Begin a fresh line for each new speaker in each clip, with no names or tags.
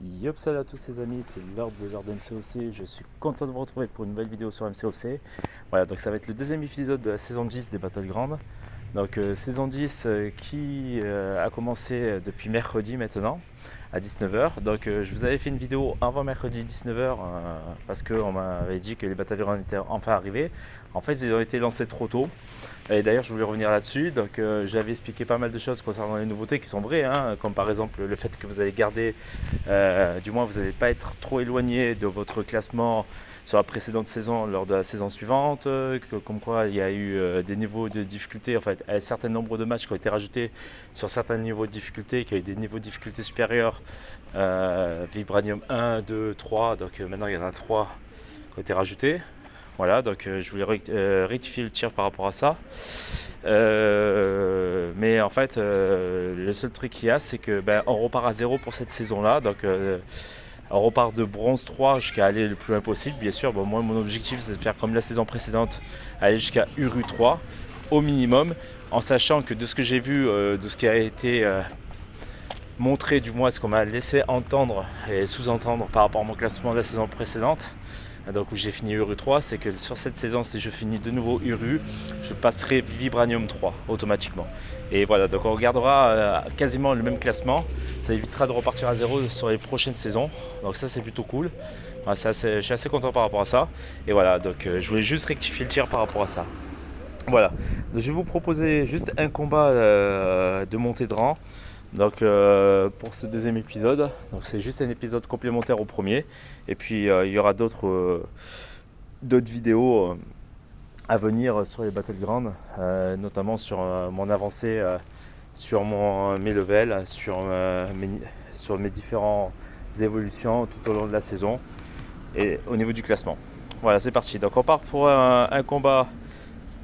Yop, salut à tous les amis, c'est l'heure de MCOC. Je suis content de vous retrouver pour une nouvelle vidéo sur MCOC. Voilà, donc ça va être le deuxième épisode de la saison 10 des Battlegrounds. Donc saison 10 qui a commencé depuis mercredi maintenant à 19h. Donc je vous avais fait une vidéo avant mercredi 19h parce qu'on m'avait dit que les Battlegrounds étaient enfin arrivés. En fait, ils ont été lancés trop tôt. Et d'ailleurs, je voulais revenir là-dessus. Donc, j'avais expliqué pas mal de choses concernant les nouveautés qui sont vraies, hein, comme par exemple le fait que vous allez garder, du moins, vous n'allez pas être trop éloigné de votre classement sur la précédente saison lors de la saison suivante. Comme quoi, il y a eu des niveaux de difficulté, en fait, un certain nombre de matchs qui ont été rajoutés sur certains niveaux de difficulté, qui ont eu des niveaux de difficulté supérieurs. Vibranium 1, 2, 3. Donc, maintenant, il y en a 3 qui ont été rajoutés. Voilà, donc je voulais rectifier le tir par rapport à ça. Mais en fait, le seul truc qu'il y a, c'est que on repart à zéro pour cette saison-là. Donc, on repart de bronze 3 jusqu'à aller le plus loin possible. Bien sûr, moi, mon objectif, c'est de faire comme la saison précédente, aller jusqu'à Uru 3 au minimum, en sachant que de ce que j'ai vu, de ce qui a été montré, du moins ce qu'on m'a laissé entendre et sous-entendre par rapport à mon classement de la saison précédente, donc où j'ai fini Uru 3, c'est que sur cette saison, si je finis de nouveau Uru, je passerai Vibranium 3 automatiquement. Et voilà, donc on regardera quasiment le même classement. Ça évitera de repartir à zéro sur les prochaines saisons. Donc ça, c'est plutôt cool. Voilà, je suis assez content par rapport à ça. Et voilà, donc je voulais juste rectifier le tir par rapport à ça. Voilà, donc, je vais vous proposer juste un combat de montée de rang. Donc pour ce deuxième épisode, donc c'est juste un épisode complémentaire au premier. Et puis il y aura d'autres vidéos à venir sur les Battlegrounds, notamment sur mon avancée, sur mes levels, sur mes différentes évolutions tout au long de la saison et au niveau du classement. Voilà, c'est parti. Donc on part pour un combat.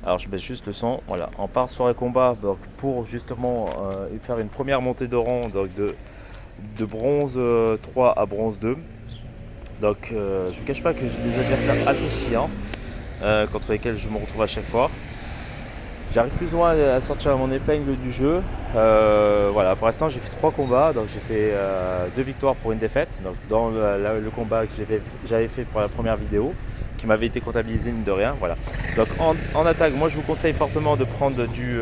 Alors je baisse juste le son. Voilà, on part sur un combat donc, pour justement faire une première montée de rang donc de bronze 3 à bronze 2. Donc je ne vous cache pas que j'ai des adversaires assez chiants contre lesquels je me retrouve à chaque fois. J'arrive plus ou moins à sortir mon épingle du jeu. Voilà, pour l'instant j'ai fait 3 combats, donc j'ai fait 2 victoires pour une défaite. Donc dans le combat que j'avais fait pour la première vidéo, qui m'avait été comptabilisé mine de rien. Voilà. Donc en attaque, moi je vous conseille fortement de prendre du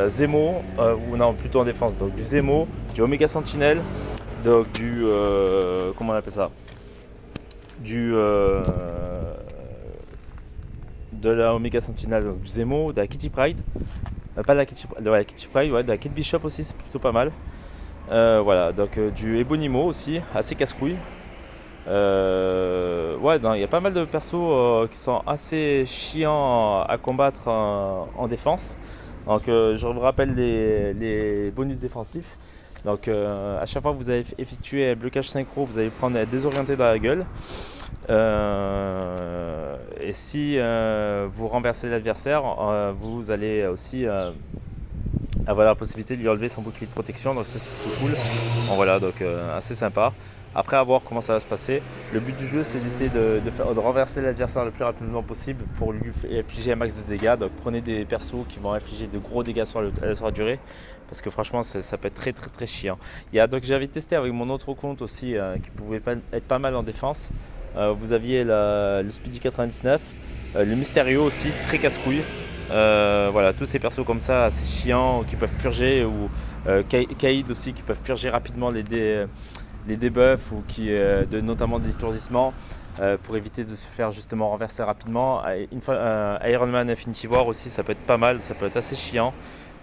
Zemo, ou non plutôt en défense, donc du Zemo, du Omega Sentinel, donc du comment on appelle ça, du de la Omega Sentinel, donc du Zemo, de la Kitty Pryde, pas de la Kitty, la Kitty Pryde, ouais, de la Kate Bishop aussi, c'est plutôt pas mal. Voilà, donc du Ebonimo aussi, assez casse-couille. Ouais, il y a pas mal de persos qui sont assez chiants à combattre en défense. Donc je vous rappelle les bonus défensifs. Donc à chaque fois que vous avez effectué un blocage synchro, vous allez prendre un désorienté dans la gueule. Et si vous renversez l'adversaire, vous allez aussi avoir la possibilité de lui enlever son bouclier de protection. Donc ça c'est plutôt cool. Bon, voilà, donc assez sympa. Après, à voir comment ça va se passer. Le but du jeu, c'est d'essayer de renverser l'adversaire le plus rapidement possible pour lui infliger un max de dégâts. Donc prenez des persos qui vont infliger de gros dégâts sur la durée. Parce que franchement, ça peut être très très très chiant. Donc j'avais testé avec mon autre compte aussi, qui pouvait être pas mal en défense. Vous aviez le Speedy 99, le Mysterio aussi, très casse-couille. Voilà, tous ces persos comme ça, assez chiants, qui peuvent purger, ou Kaïd aussi, qui peuvent purger rapidement les debuffs, ou notamment des étourdissements, pour éviter de se faire justement renverser rapidement. Iron Man Infinity War aussi, ça peut être pas mal, ça peut être assez chiant.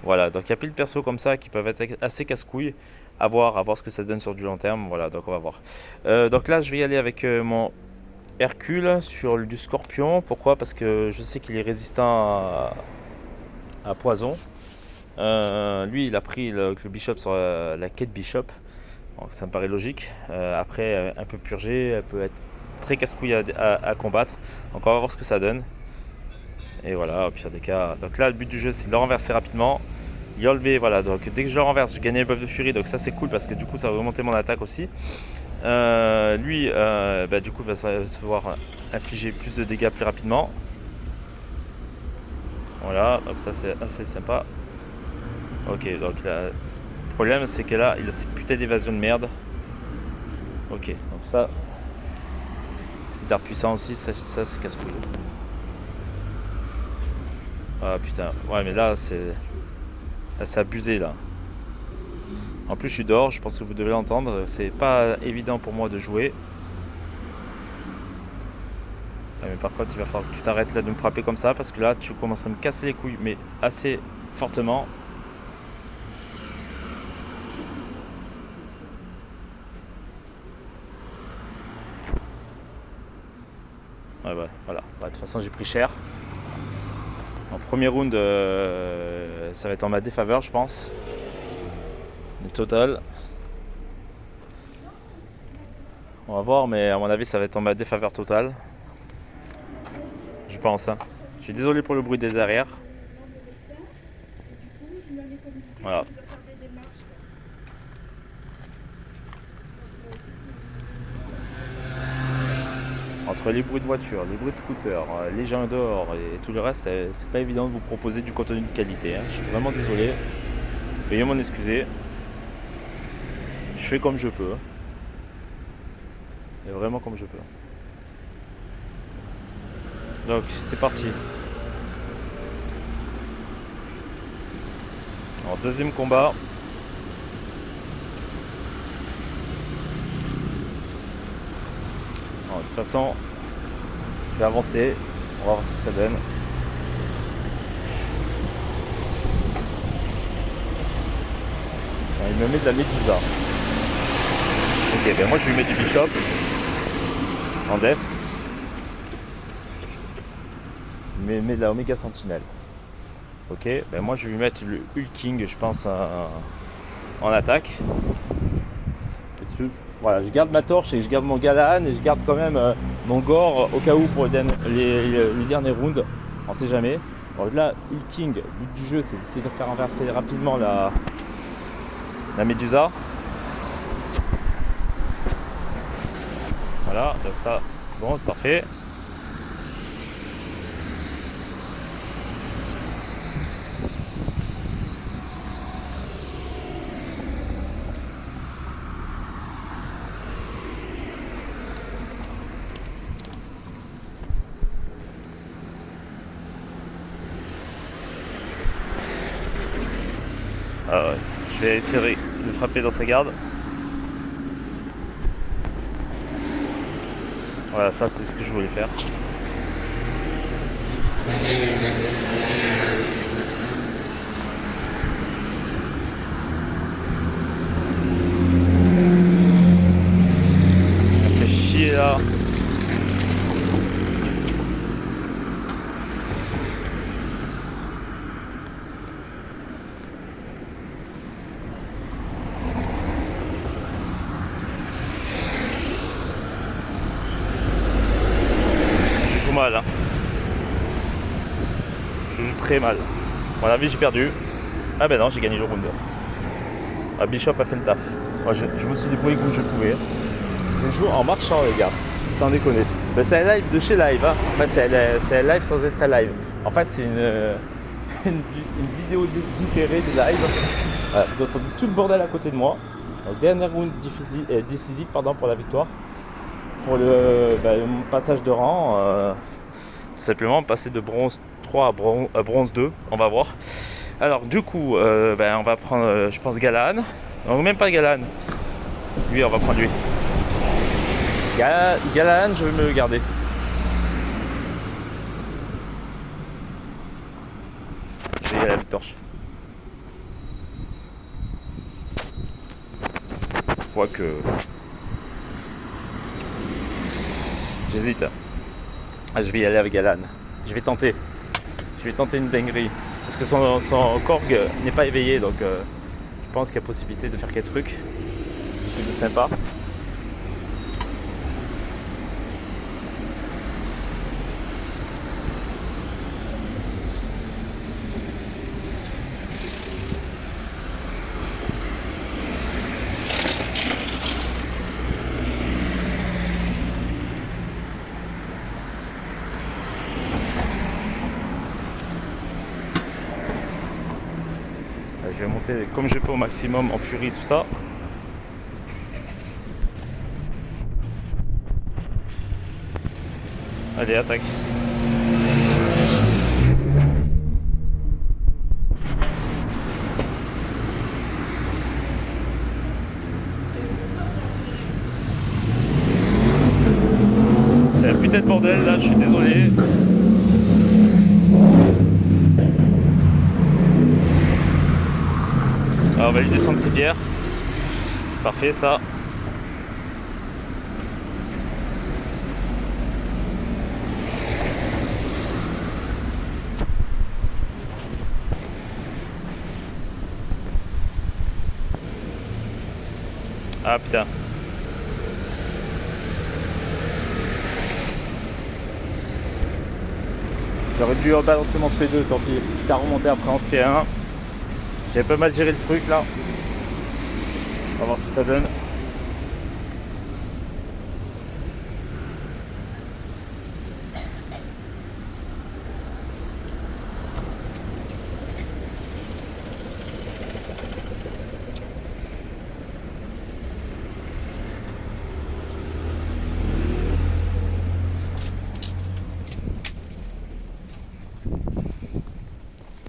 Voilà, donc il y a plein de persos comme ça qui peuvent être assez casse-couilles. À voir ce que ça donne sur du long terme. Voilà, donc on va voir. Donc là, je vais y aller avec mon Hercule sur du Scorpion. Pourquoi? Parce que je sais qu'il est résistant à poison. Lui, il a pris le Bishop sur la quête Bishop. Donc ça me paraît logique. Après, un peu purgé, elle peut être très casse-couille à combattre. Donc on va voir ce que ça donne. Et voilà, au pire des cas. Donc là, le but du jeu, c'est de le renverser rapidement. Il a enlevé, voilà. Donc dès que je le renverse, je gagne le buff de furie. Donc ça, c'est cool parce que du coup, ça va augmenter mon attaque aussi. Lui, du coup, va se voir infliger plus de dégâts plus rapidement. Voilà, donc ça, c'est assez sympa. Ok, donc là, le problème, c'est que là, il a ces putains d'évasions de merde. Ok, donc ça, c'est d'air puissant aussi, ça c'est casse-couille. Ah putain, ouais mais là c'est abusé là. En plus je suis dehors, je pense que vous devez l'entendre, c'est pas évident pour moi de jouer. Ah, mais par contre il va falloir que tu t'arrêtes là de me frapper comme ça parce que là tu commences à me casser les couilles mais assez fortement. Ouais, bah, voilà, de toute façon j'ai pris cher. En premier round, ça va être en ma défaveur, je pense. Le total. On va voir, mais à mon avis, ça va être en ma défaveur totale. Je pense. Hein. Je suis désolé pour le bruit des arrières. Voilà. Entre les bruits de voiture, les bruits de scooter, les gens dehors et tout le reste, c'est pas évident de vous proposer du contenu de qualité. Hein. Je suis vraiment désolé. Veuillez m'en excuser. Je fais comme je peux. Et vraiment comme je peux. Donc c'est parti. Alors deuxième combat. Alors, de toute façon, je vais avancer. On va voir ce que ça donne. Alors, il me met de la Medusa. Ok, ben moi je lui mets du Bishop. En def. Il me met de la Omega Sentinelle. Ok, ben moi je vais lui mettre le Hulking, je pense, en attaque. Voilà, je garde ma torche et je garde mon Galaan et je garde quand même mon gore au cas où pour les derniers rounds. On sait jamais. Alors là, Hulking, le but du jeu c'est d'essayer de faire inverser rapidement la Medusa. Voilà, donc ça c'est bon, c'est parfait. Je vais essayer de frapper dans sa garde. Voilà, ça c'est ce que je voulais faire. Ça fait chier là. Mal. Hein. Je joue très mal. À mon avis, j'ai perdu. Ah ben non, j'ai gagné le round. Ah, Bishop a fait le taf. Moi, je me suis débrouillé comme je pouvais. Je joue en marchant, les gars. Sans déconner. Ben, c'est un live de chez Live. Hein. En fait, c'est un live sans être un live. En fait, c'est une vidéo différée de live. Voilà, vous entendez tout le bordel à côté de moi. Donc, dernier round décisif pour la victoire. Pour le passage de rang, tout simplement passer de bronze 3 à bronze 2, on va voir. Alors du coup, on va prendre, je pense, Galaan. Non, même pas Galaan. Lui, on va prendre lui. Galaan, je vais me le garder. Je vais y aller avec torche. Quoique... J'hésite. Je vais y aller avec Galaan. Je vais tenter une dinguerie. Parce que son Korg n'est pas éveillé, donc je pense qu'il y a possibilité de faire quelques trucs de sympa. Je vais monter comme je peux au maximum en furie, tout ça. Allez, attaque. C'est un putain de bordel là, je suis désolé. Alors on va lui descendre ses bières. C'est parfait ça. Ah putain. J'aurais dû balancer mon SP2, tant pis. Quitte à remonter après en SP1. J'avais pas mal géré le truc là. On va voir ce que ça donne.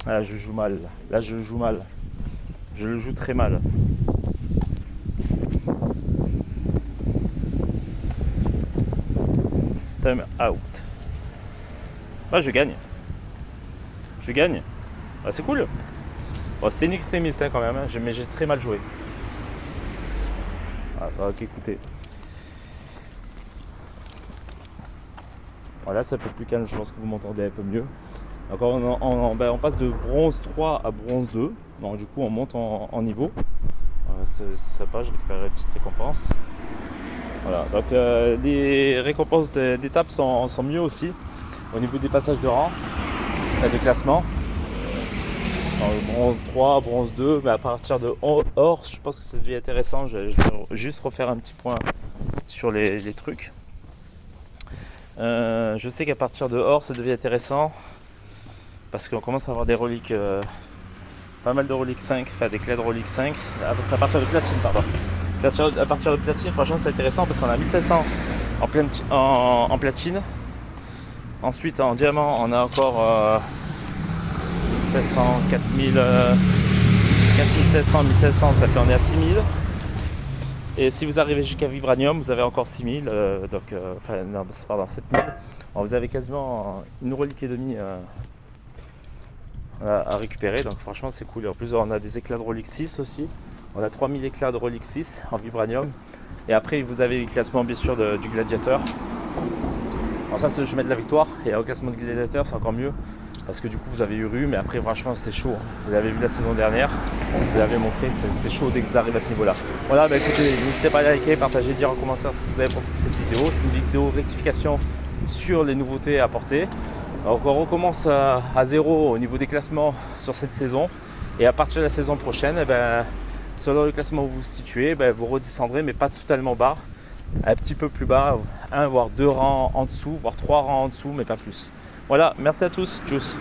Là je joue mal. Là je joue mal. Je le joue très mal. Time out. Bah je gagne. Je gagne. Bah, c'est cool. Bon, c'était une extrémiste hein, quand même, hein, mais j'ai très mal joué. Ah, ok, écoutez. Voilà, c'est un peu plus calme, je pense que vous m'entendez un peu mieux. Encore on passe de bronze 3 à bronze 2. Donc du coup on monte en niveau. C'est sympa, je récupère une petite récompense. Voilà, donc les récompenses d'étapes sont mieux aussi. Au niveau des passages de rang, des classements. Bronze 3, bronze 2, mais à partir de or, je pense que ça devient intéressant. Je vais juste refaire un petit point sur les trucs. Je sais qu'à partir de or, ça devient intéressant. Parce qu'on commence à avoir des reliques, pas mal de reliques 5, enfin des clés de reliques 5. C'est à partir de platine, pardon. À partir de platine, franchement, c'est intéressant parce qu'on a 1500 en platine. Ensuite, en diamant, on a encore 1600, 4000, 4700, 1700, ça fait on est à 6000. Et si vous arrivez jusqu'à Vibranium, vous avez encore 6000, non, pardon, 7000. Alors, vous avez quasiment une relique et demie à récupérer, donc franchement c'est cool. Et en plus on a des éclats de Rolex 6 aussi, on a 3000 éclats de Rolex 6 en vibranium. Et après vous avez les classements bien sûr du gladiateur. Alors ça c'est le chemin de la victoire, et au classement de gladiateur c'est encore mieux parce que du coup vous avez eu mais après franchement c'est chaud, vous l'avez vu la saison dernière, bon, je vous l'avais montré, c'est chaud dès que vous arrivez à ce niveau là. Voilà, bah écoutez, n'hésitez pas à liker, partager, dire en commentaire ce que vous avez pensé de cette vidéo. C'est une vidéo rectification sur les nouveautés à apporter. Donc on recommence à zéro au niveau des classements sur cette saison, et à partir de la saison prochaine, selon le classement où vous vous situez, vous redescendrez, mais pas totalement bas, un petit peu plus bas, 1 voire 2 rangs en dessous, voire 3 rangs en dessous, mais pas plus. Voilà, merci à tous, tchuss.